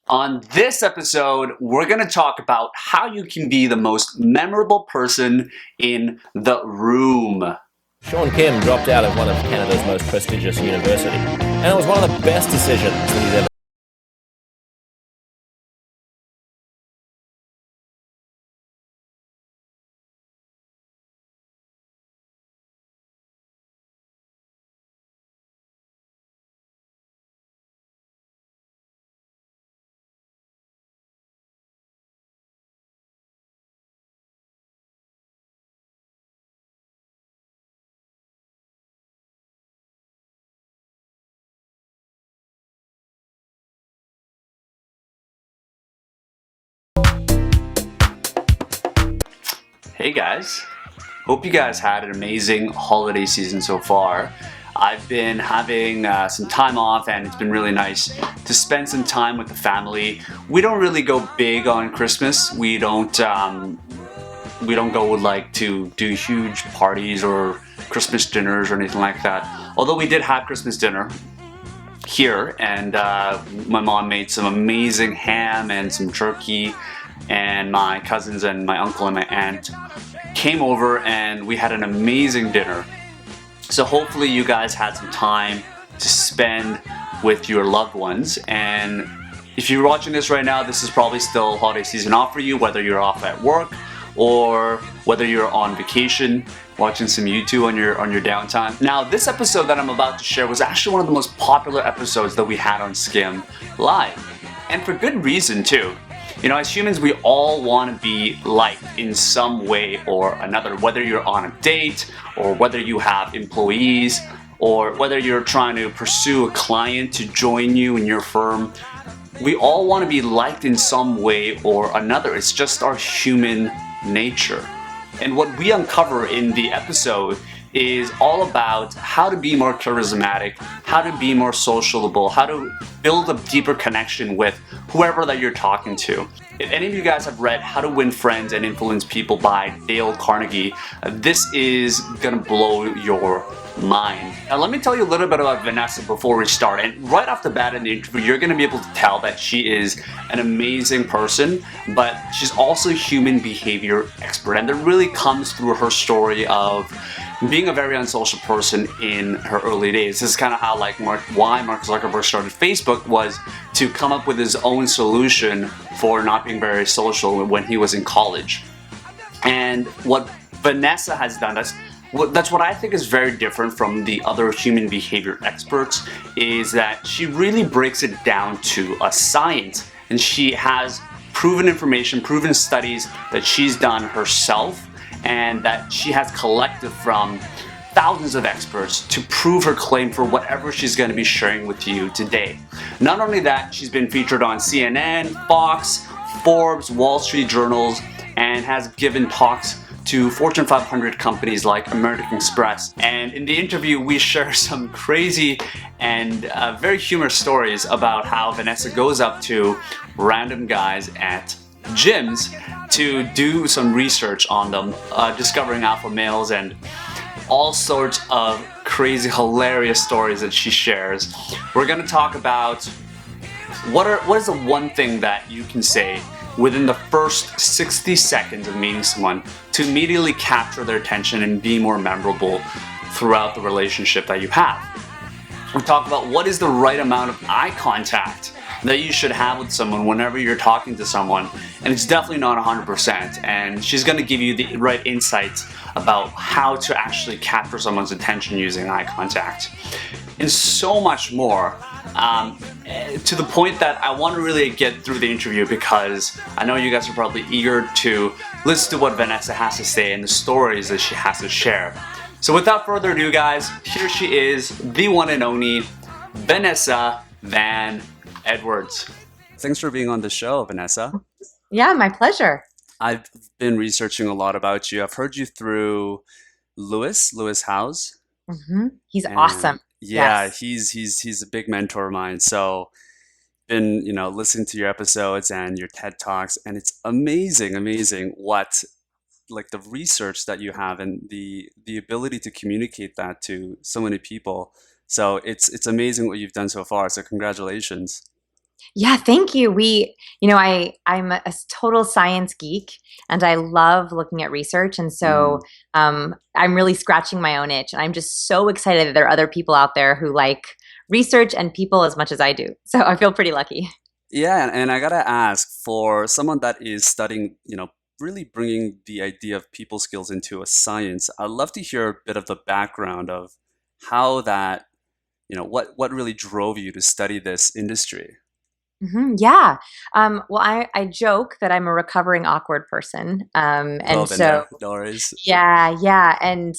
On this episode, we're going to talk about how you can be the most memorable person in the room. Sean Kim dropped out of one of Canada's most prestigious universities, and it was one of the best decisions that he's ever. Hey guys, hope you guys had an amazing holiday season so far. I've been having some time off and it's been really nice to spend some time with the family. We don't really go big on Christmas. We don't go like to do huge parties or Christmas dinners or anything like that. Although we did have Christmas dinner here, and my mom made some amazing ham and some turkey, and my cousins and my uncle and my aunt came over and we had an amazing dinner. So hopefully you guys had some time to spend with your loved ones, and if you're watching this right now, this is probably still holiday season off for you, whether you're off at work or whether you're on vacation watching some YouTube on your downtime. Now, this episode that I'm about to share was actually one of the most popular episodes that we had on Skim Live, and for good reason too. You know, as humans, we all want to be liked in some way or another, whether you're on a date or whether you have employees or whether you're trying to pursue a client to join you in your firm. We all want to be liked in some way or another. It's just our human nature. And what we uncover in the episode is all about how to be more charismatic, how to be more sociable, how to build a deeper connection with whoever that you're talking to. If any of you guys have read How to Win Friends and Influence People by Dale Carnegie, this is gonna blow your mind. Now let me tell you a little bit about Vanessa before we start, and right off the bat in the interview you're going to be able to tell that she is an amazing person, but she's also a human behavior expert, and that really comes through her story of being a very unsocial person in her early days. This is kind of how why Mark Zuckerberg started Facebook, was to come up with his own solution for not being very social when he was in college. And what Vanessa has done, that's what I think is very different from the other human behavior experts, is that she really breaks it down to a science, and she has proven information, proven studies that she's done herself and that she has collected from thousands of experts to prove her claim for whatever she's going to be sharing with you today. Not only that, she's been featured on CNN, Fox, Forbes, Wall Street Journals, and has given talks to Fortune 500 companies like American Express. And in the interview, we share some crazy and very humorous stories about how Vanessa goes up to random guys at gyms to do some research on them, discovering alpha males and all sorts of crazy, hilarious stories that she shares. We're gonna talk about what is the one thing that you can say within the first 60 seconds of meeting someone to immediately capture their attention and be more memorable throughout the relationship that you have. We talk about what is the right amount of eye contact that you should have with someone whenever you're talking to someone, and it's definitely not 100%, and she's going to give you the right insights about how to actually capture someone's attention using eye contact, and so much more. To the point that I want to really get through the interview, because I know you guys are probably eager to listen to what Vanessa has to say and the stories that she has to share. So without further ado, guys, here she is, the one and only Vanessa Van Edwards. Thanks for being on the show, Vanessa. Yeah, my pleasure. I've been researching a lot about you. I've heard you through Lewis Howes. Mm-hmm. He's awesome. Yeah, yes. he's a big mentor of mine. So been listening to your episodes and your TED Talks, and it's amazing what the research that you have and the ability to communicate that to so many people. So it's amazing what you've done so far. So congratulations. Yeah, thank you. I'm a total science geek and I love looking at research. And so Mm. I'm really scratching my own itch. And I'm just so excited that there are other people out there who like research and people as much as I do. So I feel pretty lucky. Yeah, and I gotta ask, for someone that is studying, really bringing the idea of people skills into a science, I'd love to hear a bit of the background of how that, what really drove you to study this industry. Yeah. Well, I joke that I'm a recovering awkward person. We've all And been so, there, no worries. yeah. And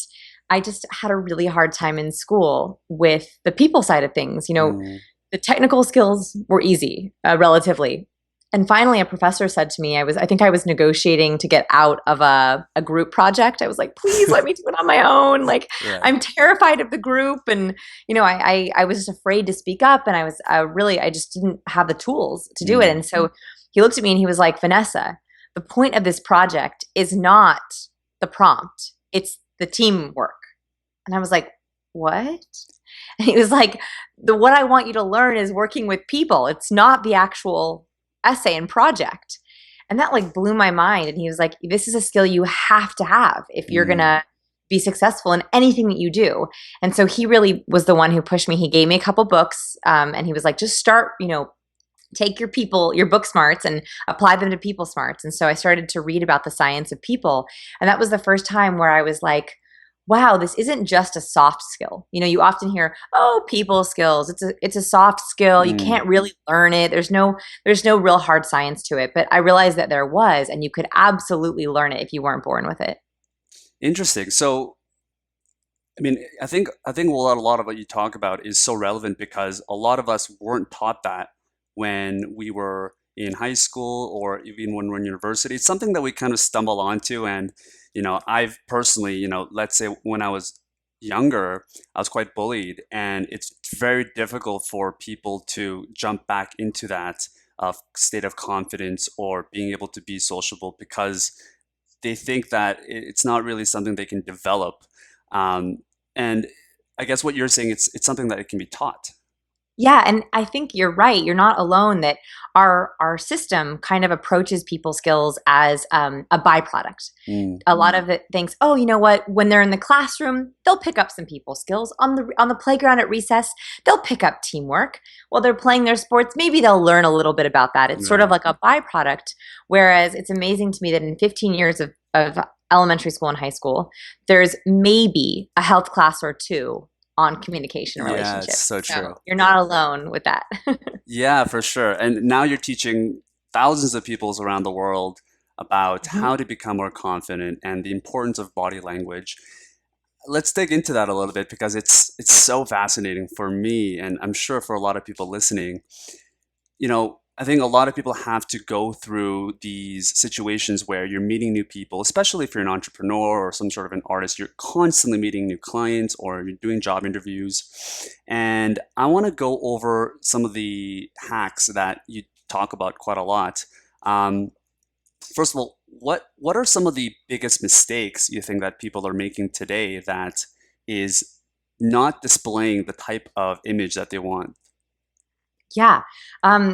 I just had a really hard time in school with the people side of things. Mm. The technical skills were easy, relatively. And finally, a professor said to me, I think I was negotiating to get out of a group project. I was like, please let me do it on my own. Like, Right. I'm terrified of the group. And, I was just afraid to speak up. And I just didn't have the tools to do it. Mm. And so he looked at me and he was like, Vanessa, the point of this project is not the prompt, it's the teamwork. And I was like, what? And he was like, the what I want you to learn is working with people. It's not the actual essay and project. And that like blew my mind. And he was like, this is a skill you have to have if you're Mm. gonna be successful in anything that you do. And so he really was the one who pushed me. He gave me a couple books, and he was like, just start, take your book smarts and apply them to people smarts. And so I started to read about the science of people. And that was the first time where I was like, wow, this isn't just a soft skill. You often hear, oh, people skills. It's a soft skill. You Mm. can't really learn it. There's no real hard science to it. But I realized that there was, and you could absolutely learn it if you weren't born with it. Interesting. So, I mean, I think a lot of what you talk about is so relevant because a lot of us weren't taught that when we were in high school or even when we're in university. It's something that we kind of stumble onto, and I've personally, let's say when I was younger, I was quite bullied, and it's very difficult for people to jump back into that state of confidence or being able to be sociable because they think that it's not really something they can develop. Um, and I guess what you're saying, it's something that it can be taught. Yeah, and I think you're right. You're not alone that our system kind of approaches people skills as a byproduct. Mm. A lot of it thinks, oh, you know what? When they're in the classroom, they'll pick up some people skills. On the playground at recess, they'll pick up teamwork. While they're playing their sports, maybe they'll learn a little bit about that. It's sort of Right. like a byproduct. Whereas it's amazing to me that in 15 years of elementary school and high school, there's maybe a health class or two on communication and Yeah, it's relationships. so So true. you're not alone with that. Yeah, for sure. And now you're teaching thousands of peoples around the world about Mhm. how to become more confident and the importance of body language. Let's dig into that a little bit because it's so fascinating for me, and I'm sure for a lot of people listening. I think a lot of people have to go through these situations where you're meeting new people, especially if you're an entrepreneur or some sort of an artist. You're constantly meeting new clients or you're doing job interviews. And I want to go over some of the hacks that you talk about quite a lot. Um, First of all, what are some of the biggest mistakes you think that people are making today that is not displaying the type of image that they want? Yeah.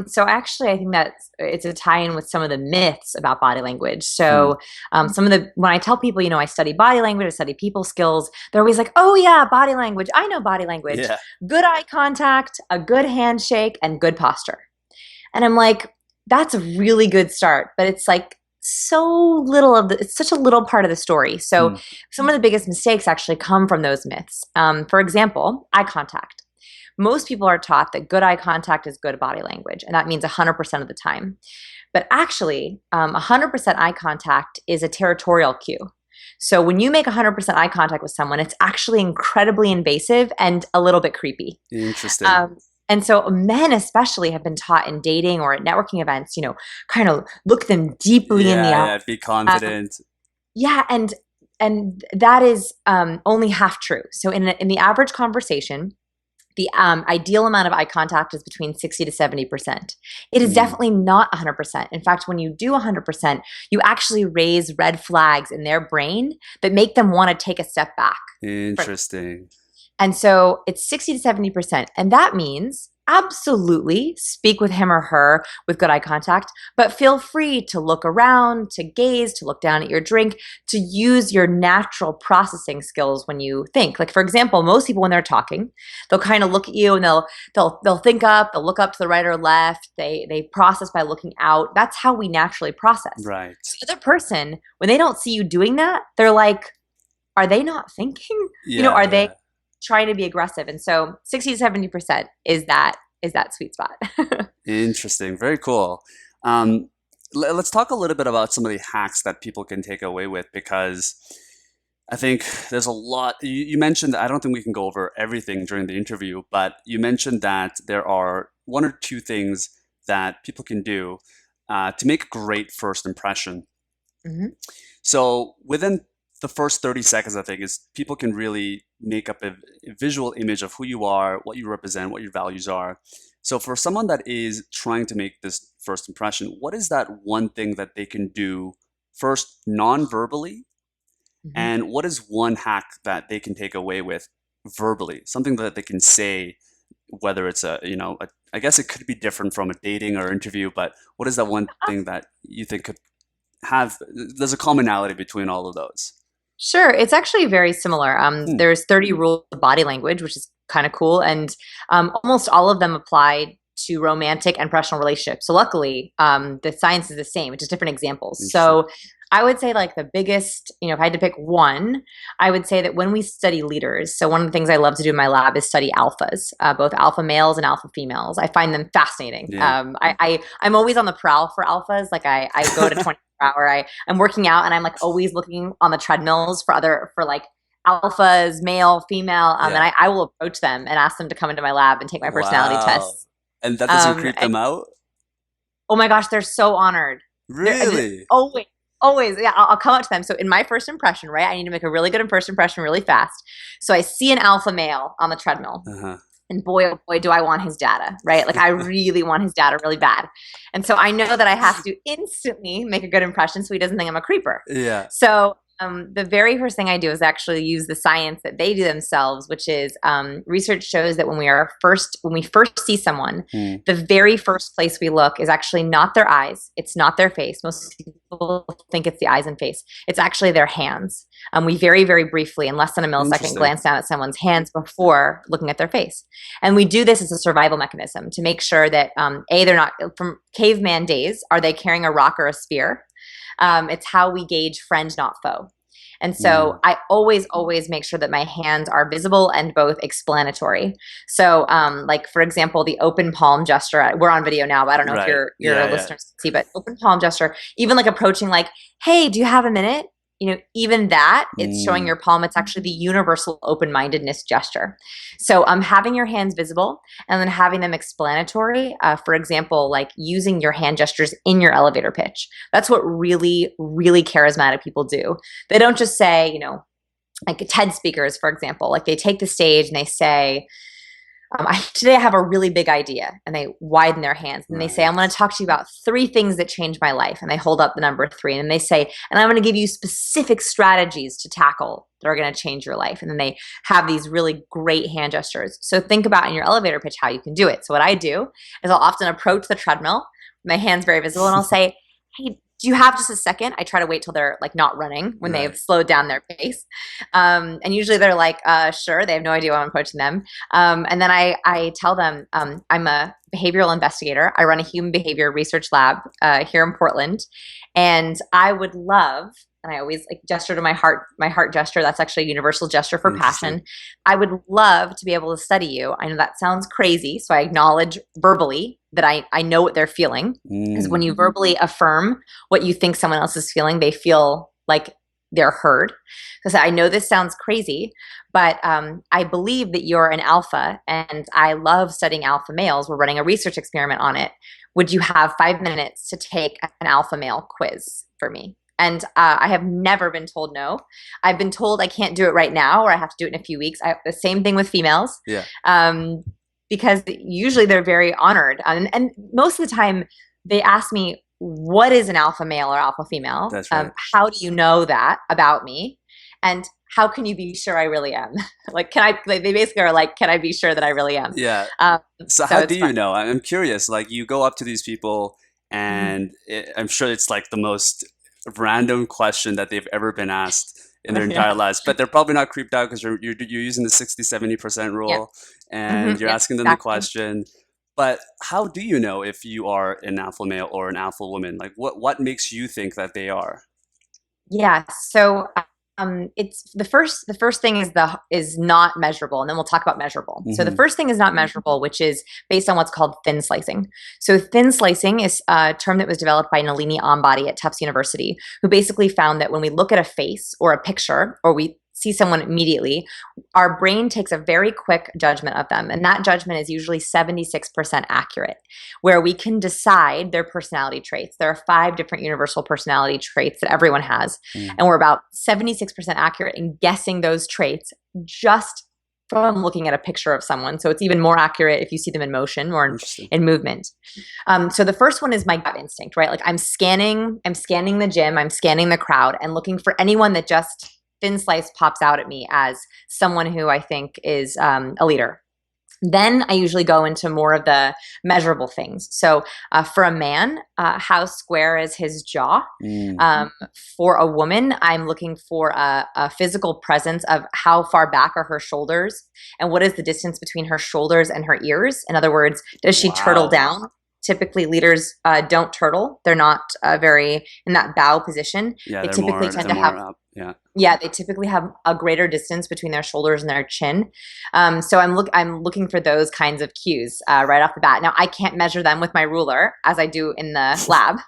So actually, I think that it's a tie-in with some of the myths about body language. Hmm. So when I tell people, I study body language, I study people skills, they're always like, oh yeah, body language. I know body language. Yeah. Good eye contact, a good handshake, and good posture. And I'm like, that's a really good start, but it's like it's such a little part of the story. So Hmm. some of the biggest mistakes actually come from those myths. For example, eye contact. Most people are taught that good eye contact is good body language, and that means 100% of the time. But actually, 100% eye contact is a territorial cue. So when you make 100% eye contact with someone, it's actually incredibly invasive and a little bit creepy. Interesting. Um, and so men especially have been taught in dating or at networking events, kind of look them deeply in the Yeah, eye. yeah, be Um, confident. yeah, and that is only half true. So in the average conversation, the ideal amount of eye contact is between 60 to 70%. It is Mm. definitely not 100%. In fact, when you do 100%, you actually raise red flags in their brain that make them want to take a step back. Interesting. And so it's 60 to 70%. And that means absolutely speak with him or her with good eye contact, but feel free to look around, to gaze, to look down at your drink, to use your natural processing skills when you think. Like, for example, most people when they're talking, they'll kind of look at you and they'll think up, they'll look up to the right or left. They process by looking out. That's how we naturally process. Right. So the other person, when they don't see you doing that, they're like, are they not thinking? Are they trying to be aggressive? And so 60 to 70% is that sweet spot. Interesting. Very cool. Let's talk a little bit about some of the hacks that people can take away with, because I think there's a lot. You mentioned, I don't think we can go over everything during the interview, but you mentioned that there are one or two things that people can do to make a great first impression. Mm-hmm. So within the first 30 seconds, I think, is people can really make up a visual image of who you are, what you represent, what your values are. So for someone that is trying to make this first impression, what is that one thing that they can do first non-verbally? Mm-hmm. And what is one hack that they can take away with verbally? Something that they can say, whether it's I guess it could be different from a dating or interview, but what is that one thing that you think could have, there's a commonality between all of those? Sure. It's actually very similar. There's 30 rules of body language, which is kind of cool. And almost all of them apply to romantic and professional relationships. So luckily, the science is the same. It's just different examples. So I would say like the biggest, if I had to pick one, I would say that when we study leaders, so one of the things I love to do in my lab is study alphas, both alpha males and alpha females. I find them fascinating. Yeah. I'm always on the prowl for alphas. Like I go to 24 hour, I'm working out and I'm like always looking on the treadmills for like alphas, male, female. And I will approach them and ask them to come into my lab and take my personality tests. And that doesn't creep them out? Oh my gosh, they're so honored. Really? Always. Yeah, I'll come up to them. So in my first impression, right, I need to make a really good first impression really fast. So I see an alpha male on the treadmill. Uh-huh. And boy, oh boy, do I want his data, right? Like I really want his data really bad. And so I know that I have to instantly make a good impression so he doesn't think I'm a creeper. Yeah. So the very first thing I do is actually use the science that they do themselves, which is research shows that when we first see someone, the very first place we look is actually not their eyes. It's not their face. Most people think it's the eyes and face. It's actually their hands. We very, very briefly, in less than a millisecond, glance down at someone's hands before looking at their face. And we do this as a survival mechanism to make sure that, they're not, from caveman days, are they carrying a rock or a spear? It's how we gauge friend, not foe. And so I always make sure that my hands are visible and both explanatory. So like, for example, the open palm gesture, we're on video now, but I don't know if your listeners can see, but open palm gesture, even like approaching like, hey, do you have a minute? Even that, it's showing your palm. It's actually the universal open-mindedness gesture. So having your hands visible and then having them explanatory, for example, like using your hand gestures in your elevator pitch. That's what really, really charismatic people do. They don't just say, like TED speakers, for example, like they take the stage and they say, today I have a really big idea, and they widen their hands and they say, I'm going to talk to you about 3 things that changed my life. And they hold up the number 3 and then they say, and I'm going to give you specific strategies to tackle that are going to change your life. And then they have these really great hand gestures. So think about in your elevator pitch, how you can do it. So what I do is I'll often approach the treadmill, my hands very visible, and I'll say, hey, do you have just a second? I try to wait till they're like not running when they've slowed down their pace. And usually they're like, sure. They have no idea why I'm approaching them. And then I tell them, I'm a behavioral investigator. I run a human behavior research lab here in Portland. And I would love, and I always like gesture to my heart gesture. That's actually a universal gesture for passion. I would love to be able to study you. I know that sounds crazy. So I acknowledge verbally that I know what they're feeling. Because when you verbally affirm what you think someone else is feeling, they feel like they're heard. Because I know this sounds crazy, but I believe that you're an alpha and I love studying alpha males. We're running a research experiment on it. Would you have 5 minutes to take an alpha male quiz for me? And I have never been told no. I've been told I can't do it right now, or I have to do it in a few weeks. The same thing with females. Yeah. Because usually they're very honored. And most of the time they ask me, what is an alpha male or alpha female? That's right. How do you know that about me? And how can you be sure I really am? Like, they basically are like, can I be sure that I really am? Yeah. Um, So so how do it's you fun. know? I'm curious. Like you go up to these people, Mhm. and I'm sure it's like the most random question that they've ever been asked in their entire Yeah. lives. But they're probably not creeped out because you're using the 60-70% Yep. rule, and you're Yep. asking them the Exactly. question. But how do you know if you are an alpha male or an alpha woman? Like what makes you think that they are? Yeah. So it's the first thing is not measurable, and then we'll talk about measurable. So the Hmm. first thing is not measurable, which is based on what's called thin slicing. So thin slicing is a term that was developed by Nalini Ambady at Tufts University, who basically found that when we look at a face or a picture, or we see someone immediately, our brain takes a very quick judgment of them, and that judgment is usually 76% accurate, where we can decide their personality traits. There are 5 different universal personality traits that everyone has, Mm, and we're about 76% accurate in guessing those traits just from looking at a picture of someone. So it's even more accurate if you see them in motion or interesting. in movement. So the first one is my gut instinct, right? Like I'm scanning the gym, I'm scanning the crowd and looking for anyone that just thin slice pops out at me as someone who I think is a leader. Then I usually go into more of the measurable things. So for a man, how square is his jaw? Mm, Um, for a woman, I'm looking for a physical presence of how far back are her shoulders and what is the distance between her shoulders and her ears. In other words, does she turtle wow. down? Typically, leaders don't turtle. They're not very in that bow position. Yeah, They typically tend they're to have more up. Yeah. yeah, they typically have a greater distance between their shoulders and their chin. So I'm looking for those kinds of cues right off the bat. Now I can't measure them with my ruler as I do in the lab.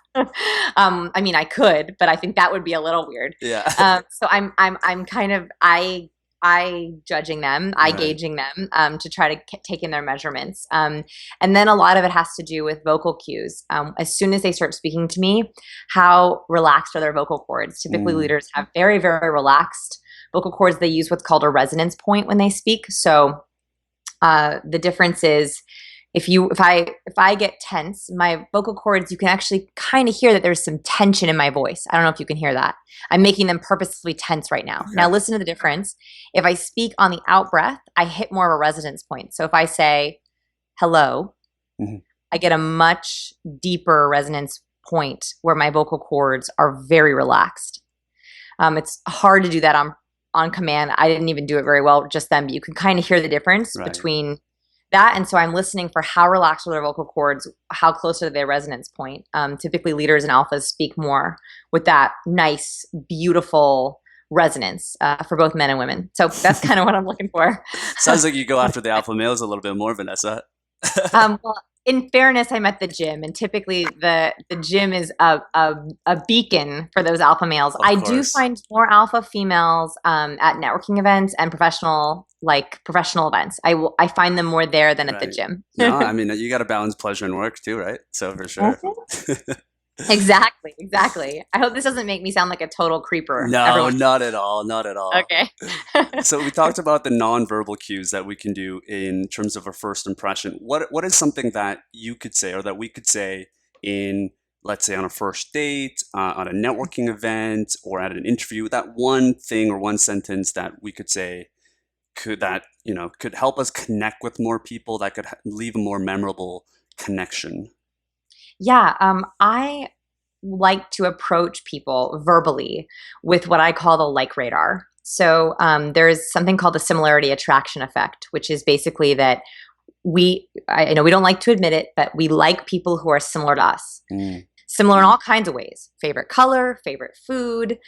I mean, I could, but I think that would be a little weird. Yeah. So I'm kind of I judging them, I Right. gauging them to try to take in their measurements. And then a lot of it has to do with vocal cues. As soon as they start speaking to me, how relaxed are their vocal cords? Typically, Mm, leaders have very, very relaxed vocal cords. They use what's called a resonance point when they speak. So the difference is if I get tense, my vocal cords, you can actually kind of hear that there's some tension in my voice. I don't know if you can hear that. I'm making them purposefully tense right now. okay. Now listen to the difference. If I speak on the out breath, I hit more of a resonance point. So if I say hello, Mhm. I get a much deeper resonance point where my vocal cords are very relaxed. It's hard to do that on command. I didn't even do it very well just then, but you can kind of hear the difference Right. between that. And so I'm listening for how relaxed are their vocal cords, how close are their resonance point. Typically, leaders and alphas speak more with that nice, beautiful resonance for both men and women. So that's kind of what I'm looking for. Sounds like you go after the alpha males a little bit more, Vanessa. Well, in fairness, I'm at the gym, and typically the gym is a beacon for those alpha males. Of I do course. find more alpha females at networking events and professional events. I find them more there than at the Right. gym. No, I mean you got to balance pleasure and work too, right? So for sure. Mhm. Exactly, exactly. I hope this doesn't make me sound like a total creeper. No, Everyone, not at all. Not at all. okay. So we talked about the nonverbal cues that we can do in terms of a first impression. What is something that you could say or that we could say in, let's say, on a first date, on a networking event, or at an interview? That one thing or one sentence that we could say could help us connect with more people, that could leave a more memorable connection. Yeah, I like to approach people verbally with what I call the like radar. So there's something called the similarity attraction effect, which is basically that I know we don't like to admit it, but we like people who are similar to us. Mm, Similar in all kinds of ways: favorite color, favorite food,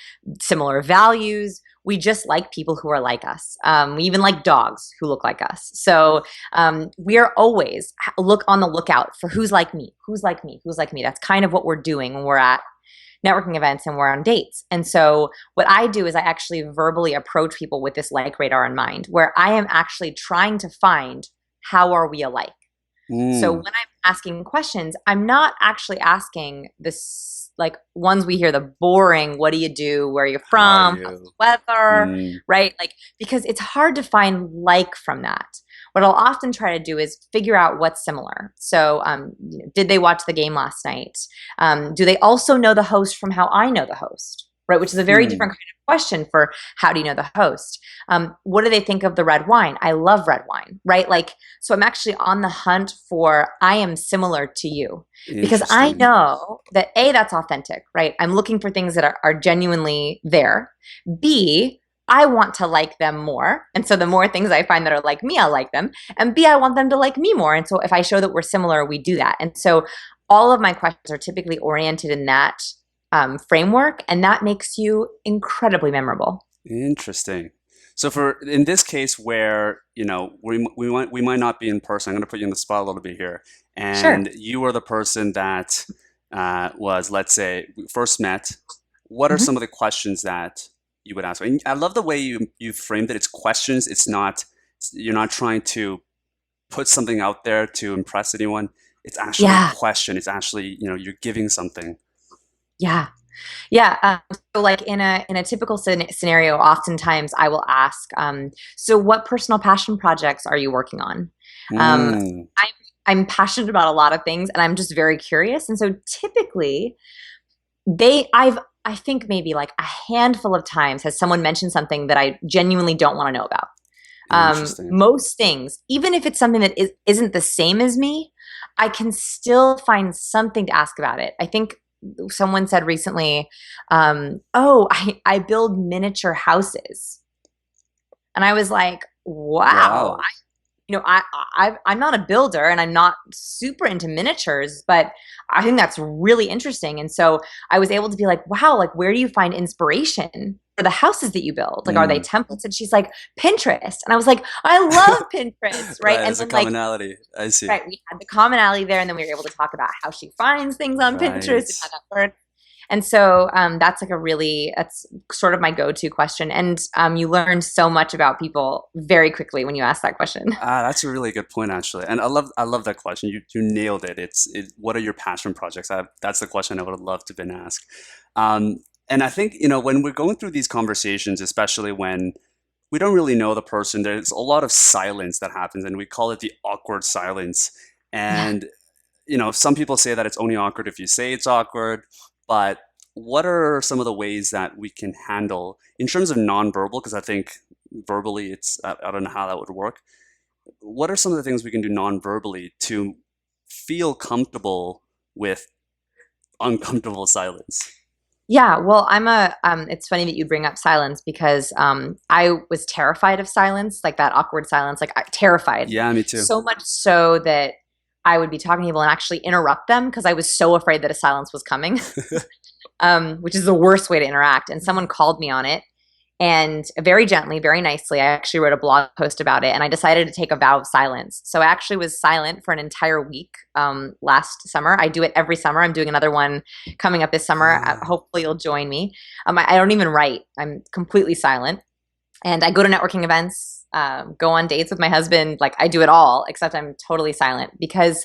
similar values. We just like people who are like us. We even like dogs who look like us. So we are always look on the lookout for who's like me, who's like me, who's like me. That's kind of what we're doing when we're at networking events and we're on dates. And so what I do is I actually verbally approach people with this like radar in mind, where I am actually trying to find how are we alike. So when mm, I'm asking questions, I'm not actually asking this like ones we hear the boring, what do you do? Where are you how are from? How's the you? weather? Mm, Right? Like, because it's hard to find like from that. What I'll often try to do is figure out what's similar. So, did they watch the game last night? Do they also know the host from how I know the host? right? Which is a very different kind of question for how do you know the host? What do they think of the red wine? I love red wine, right? Like, so I'm actually on the hunt for, I am similar to you because I know that A, that's authentic, right? I'm looking for things that are genuinely there. B, I want to like them more. And so the more things I find that are like me, I'll like them. And B, I want them to like me more. And so if I show that we're similar, we do that. And so all of my questions are typically oriented in that framework, and that makes you incredibly memorable. Interesting. So for in this case where, we might not be in person, I'm going to put you in the spot a little bit here. And you are the person that was, let's say, we first met. What are some of the questions that you would ask? And I love the way you framed it. It's questions. It's not, you're not trying to put something out there to impress anyone. It's actually a question. It's actually, you're giving something. Yeah. So like in a typical scenario, oftentimes I will ask, so what personal passion projects are you working on? I'm passionate about a lot of things, and I'm just very curious. And so typically I think maybe like a handful of times has someone mentioned something that I genuinely don't want to know about. Most things, even if it's something that isn't the same as me, I can still find something to ask about it. I think someone said recently, I build miniature houses. And I was like, wow. I'm not a builder and I'm not super into miniatures, but I think that's really interesting. And so I was able to be like, wow, like where do you find inspiration for the houses that you build? Like, are they templates? And she's like, Pinterest. And I was like, I love Pinterest, right? And there's a commonality. I see. Right. We had the commonality there, and then we were able to talk about how she finds things on Pinterest and how that works. And so that's that's sort of my go-to question. And you learn so much about people very quickly when you ask that question. That's a really good point, actually. And I love that question. You nailed it. What are your passion projects? That's the question I would have loved to have been asked. And I think, when we're going through these conversations, especially when we don't really know the person, there's a lot of silence that happens, and we call it the awkward silence. And, some people say that it's only awkward if you say it's awkward. But what are some of the ways that we can handle in terms of nonverbal? Because I think verbally, I don't know how that would work. What are some of the things we can do nonverbally to feel comfortable with uncomfortable silence? Yeah, well, it's funny that you bring up silence because I was terrified of silence, like that awkward silence, terrified. Yeah, me too. So much so that I would be talking to people and actually interrupt them because I was so afraid that a silence was coming, which is the worst way to interact. And someone called me on it, and very gently, very nicely, I actually wrote a blog post about it, and I decided to take a vow of silence. So I actually was silent for an entire week last summer. I do it every summer. I'm doing another one coming up this summer. Hopefully you'll join me. I don't even write. I'm completely silent. And I go to networking events, go on dates with my husband. Like I do it all, except I'm totally silent because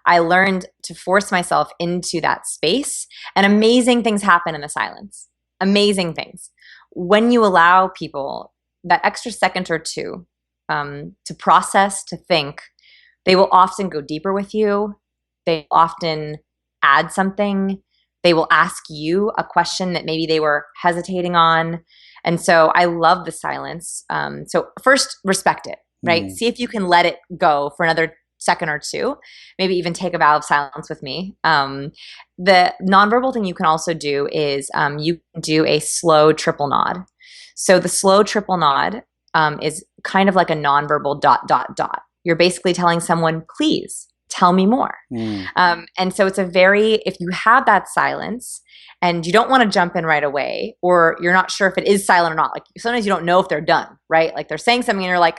I learned to force myself into that space, and amazing things happen in the silence. Amazing things. When you allow people that extra second or two to process, to think, they will often go deeper with you. They often add something. They will ask you a question that maybe they were hesitating on. And so I love the silence. So first, respect it, right? See if you can let it go for another second or two, maybe even take a vow of silence with me. The nonverbal thing you can also do is you can do a slow triple nod. So the slow triple nod is kind of like a nonverbal ... You're basically telling someone, please tell me more. And so it's if you have that silence and you don't want to jump in right away, or you're not sure if it is silent or not, like sometimes you don't know if they're done, right? Like they're saying something and you're like,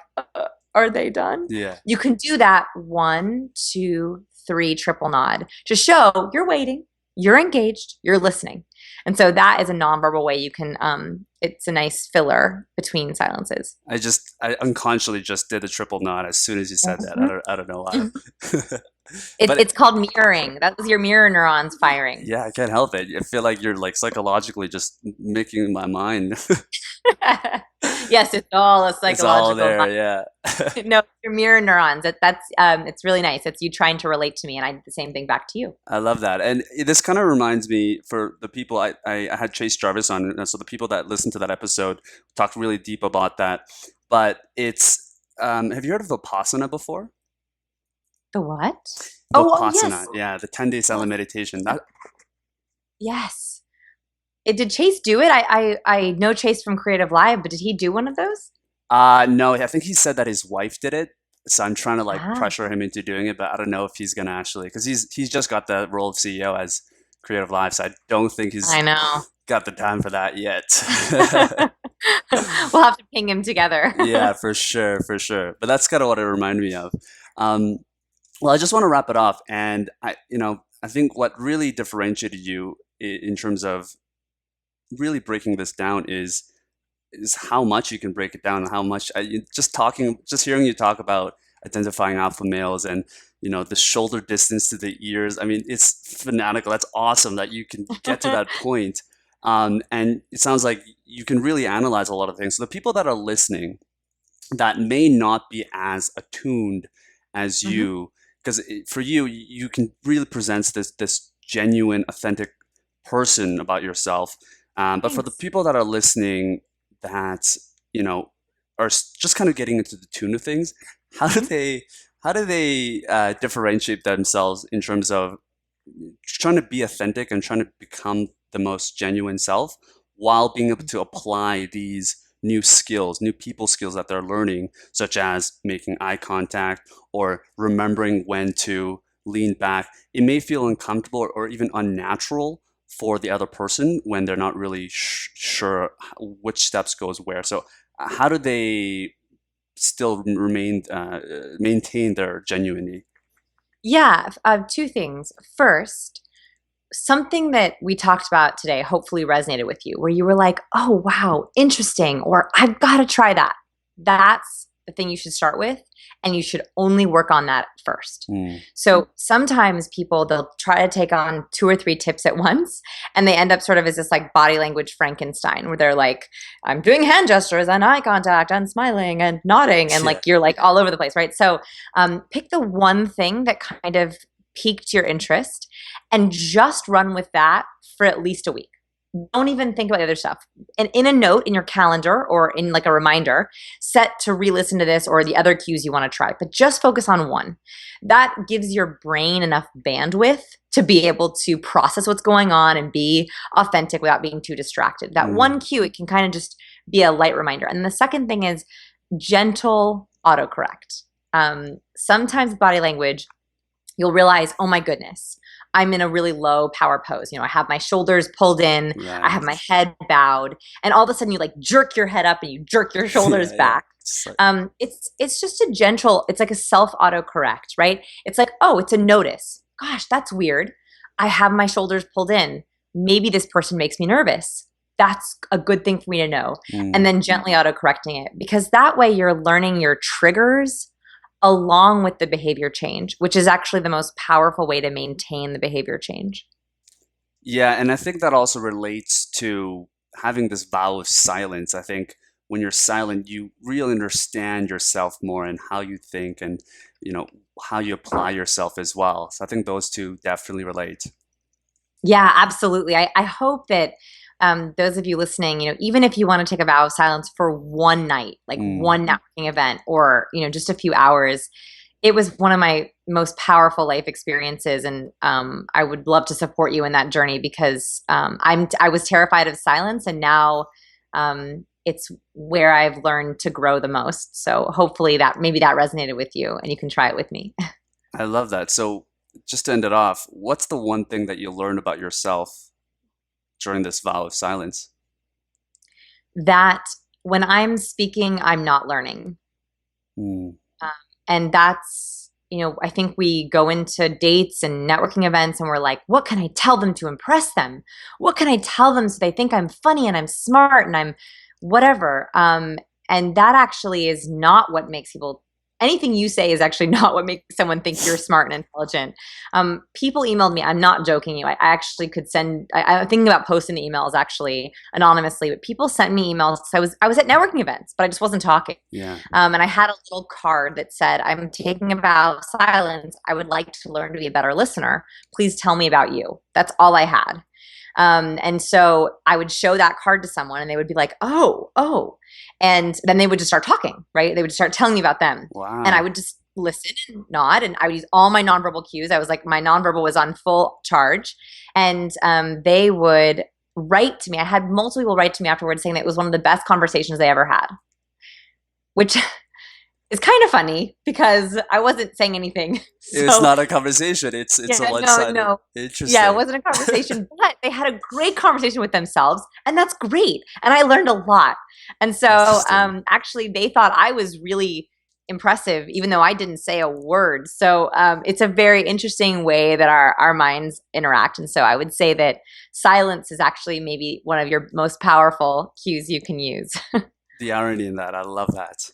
are they done? Yeah. You can do that 1, 2, 3 triple nod to show you're waiting, you're engaged, you're listening. And so that is a nonverbal way you can, it's a nice filler between silences. I unconsciously just did the triple nod as soon as you said that. I don't know why. It's called mirroring. That was your mirror neurons firing. Yeah, I can't help it. I feel like you're like psychologically just making my mind. Yes, it's all a It's all psychological. there, yeah. No, your mirror neurons. That's it's really nice. It's you trying to relate to me, and I did the same thing back to you. I love that. And this kind of reminds me for the people I had Chase Jarvis on. So the people that listened to that episode talked really deep about that. But it's, have you heard of Vipassana before? The what? Oh, Vipassana. yes. Yeah, the 10-day silent meditation. That, Yes. Did Chase do it? I know Chase from Creative Live, but did he do one of those? no, I think he said that his wife did it. So I'm trying to like Ah, pressure him into doing it, but I don't know if he's gonna actually, because he's just got the role of CEO as Creative Live, so I don't think he's I know. got the time for that yet. We'll have to ping him together. Yeah, for sure, for sure. But that's kind of what it reminded me of. Um, well, I just want to wrap it off, and I think what really differentiated you in terms of really breaking this down is how much you can break it down and how much just hearing you talk about identifying alpha males and the shoulder distance to the ears. I mean, it's fanatical. That's awesome that you can get to that point. And it sounds like you can really analyze a lot of things. So the people that are listening that may not be as attuned as Mhm. you, because for you, you can really present this genuine, authentic person about yourself. But for the Thanks. people that are listening that are just kind of getting into the tune of things, how do Mhm. they differentiate themselves in terms of trying to be authentic and trying to become the most genuine self while being able to apply these new skills, new people skills that they're learning, such as making eye contact or remembering when to lean back. It may feel uncomfortable or even unnatural for the other person when they're not really sure which steps goes where. So, how do they still maintain their genuinity? Yeah, two things. First, something that we talked about today hopefully resonated with you, where you were like, oh, wow, interesting, or I've got to try that. That's the thing you should start with. And you should only work on that first. Mm. So sometimes people, they'll try to take on 2 or 3 tips at once, and they end up sort of as this like body language Frankenstein, where they're like, I'm doing hand gestures and eye contact and smiling and nodding. And Yeah. like, you're like all over the place, right? So pick the one thing that kind of piqued your interest and just run with that for at least a week. Don't even think about the other stuff. And in a note in your calendar or in like a reminder, set to re-listen to this or the other cues you want to try, but just focus on one. That gives your brain enough bandwidth to be able to process what's going on and be authentic without being too distracted. That one Mm. cue, it can kind of just be a light reminder. And the second thing is gentle autocorrect. Sometimes body language, you'll realize, oh my goodness, I'm in a really low power pose. I have my shoulders pulled in, I have Right. my head bowed, and all of a sudden you like jerk your head up and you jerk your shoulders Yeah, yeah. back. It's like, It's just a gentle, it's like a self autocorrect, right? It's like, oh, it's a notice. Gosh, that's weird. I have my shoulders pulled in. Maybe this person makes me nervous. That's a good thing for me to know. And mm. then gently autocorrecting it, because that way you're learning your triggers along with the behavior change, which is actually the most powerful way to maintain the behavior change. Yeah, and I think that also relates to having this vow of silence. I think when you're silent, you really understand yourself more and how you think and, you know, how you apply yourself as well. So I think those two definitely relate. Yeah, absolutely. I hope that those of you listening, even if you want to take a vow of silence for one night, like Mm. one networking event or, just a few hours, it was one of my most powerful life experiences. And I would love to support you in that journey because I was terrified of silence, and now it's where I've learned to grow the most. So hopefully that maybe that resonated with you and you can try it with me. I love that. So just to end it off, what's the one thing that you learned about yourself during this vow of silence? That when I'm speaking, I'm not learning. Mm. Um, and that's, I think we go into dates and networking events and we're like, what can I tell them to impress them? What can I tell them so they think I'm funny and I'm smart and I'm whatever? And that actually is not what makes people anything you say is actually not what makes someone think you're smart and intelligent. People emailed me. I'm not joking you. I actually could send. I'm thinking about posting the emails actually anonymously, but people sent me emails. So I was at networking events, but I just wasn't talking. Yeah. And I had a little card that said, "I'm taking a vow of silence. I would like to learn to be a better listener. Please tell me about you." That's all I had. And so I would show that card to someone and they would be like, oh. And then they would just start talking, right? They would start telling me about them. Wow. And I would just listen and nod. And I would use all my nonverbal cues. I was like, my nonverbal was on full charge. And they would write to me. I had multiple people write to me afterwards saying that it was one of the best conversations they ever had, which is kind of funny because I wasn't saying anything. So, it's not a conversation. It's a one-sided. No. Interesting. Yeah, it wasn't a conversation, but they had a great conversation with themselves, and that's great. And I learned a lot. And so actually they thought I was really impressive, even though I didn't say a word. So it's a very interesting way that our minds interact. And so I would say that silence is actually maybe one of your most powerful cues you can use. The irony in that. I love that.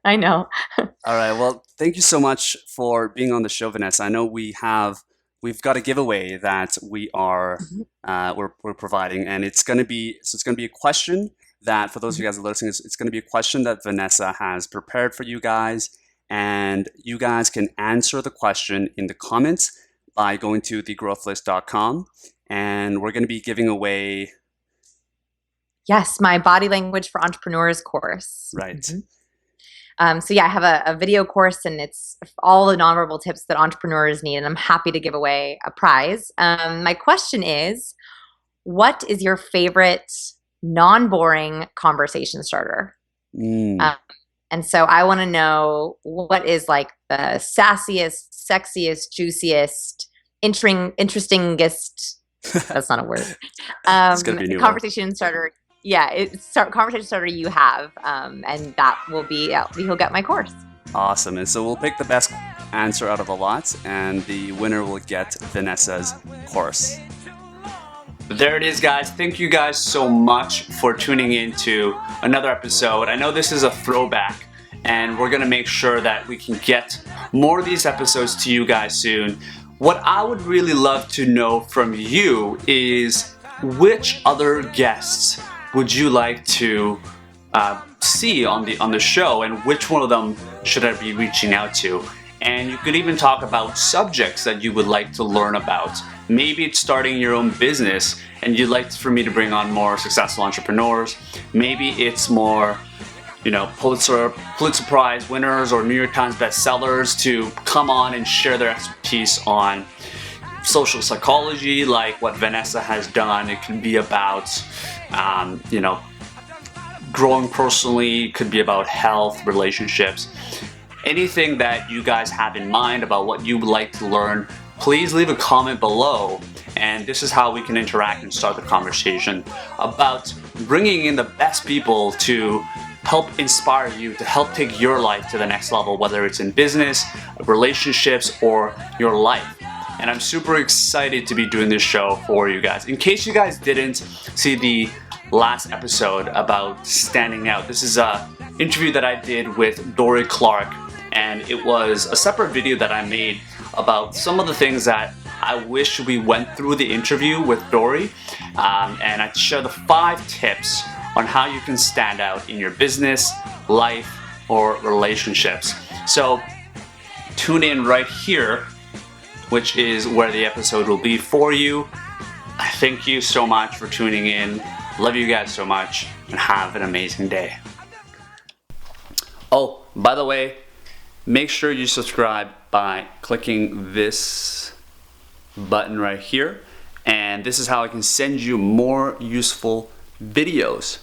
I know. All right. Well, thank you so much for being on the show, Vanessa. I know we've got a giveaway that we are we're providing, and it's going to be a question that, for those of you guys who are listening, it's going to be a question that Vanessa has prepared for you guys, and you guys can answer the question in the comments by going to thegrowthlist.com, and we're going to be giving away. Yes, my body language for entrepreneurs course. Right. Mm-hmm. So yeah, I have a video course, and it's all the nonverbal tips that entrepreneurs need, and I'm happy to give away a prize. My question is, what is your favorite non-boring conversation starter? And so I want to know what is like the sassiest, sexiest, juiciest, interestingest. That's not a word. It's gonna be a new conversation starter. Yeah, conversation starter you have, and that will be he'll get my course. Awesome. And so we'll pick the best answer out of a lot, and the winner will get Vanessa's course. There it is, guys. Thank you guys so much for tuning in to another episode. I know this is a throwback, and we're going to make sure that we can get more of these episodes to you guys soon. What I would really love to know from you is, which other guests would you like to see on the show, and which one of them should I be reaching out to? And you could even talk about subjects that you would like to learn about. Maybe it's starting your own business and you'd like for me to bring on more successful entrepreneurs. Maybe it's more, Pulitzer Prize winners or New York Times bestsellers to come on and share their expertise on social psychology, like what Vanessa has done. It could be about, growing personally. It could be about health, relationships. Anything that you guys have in mind about what you would like to learn, please leave a comment below. And this is how we can interact and start the conversation about bringing in the best people to help inspire you, to help take your life to the next level, whether it's in business, relationships, or your life. And I'm super excited to be doing this show for you guys. In case you guys didn't see the last episode about standing out, this is an interview that I did with Dory Clark, and it was a separate video that I made about some of the things that I wish we went through the interview with Dory, and I share the 5 tips on how you can stand out in your business, life, or relationships. So tune in right here, which is where the episode will be for you. Thank you so much for tuning in. Love you guys so much, and have an amazing day. Oh, by the way, make sure you subscribe by clicking this button right here, and this is how I can send you more useful videos.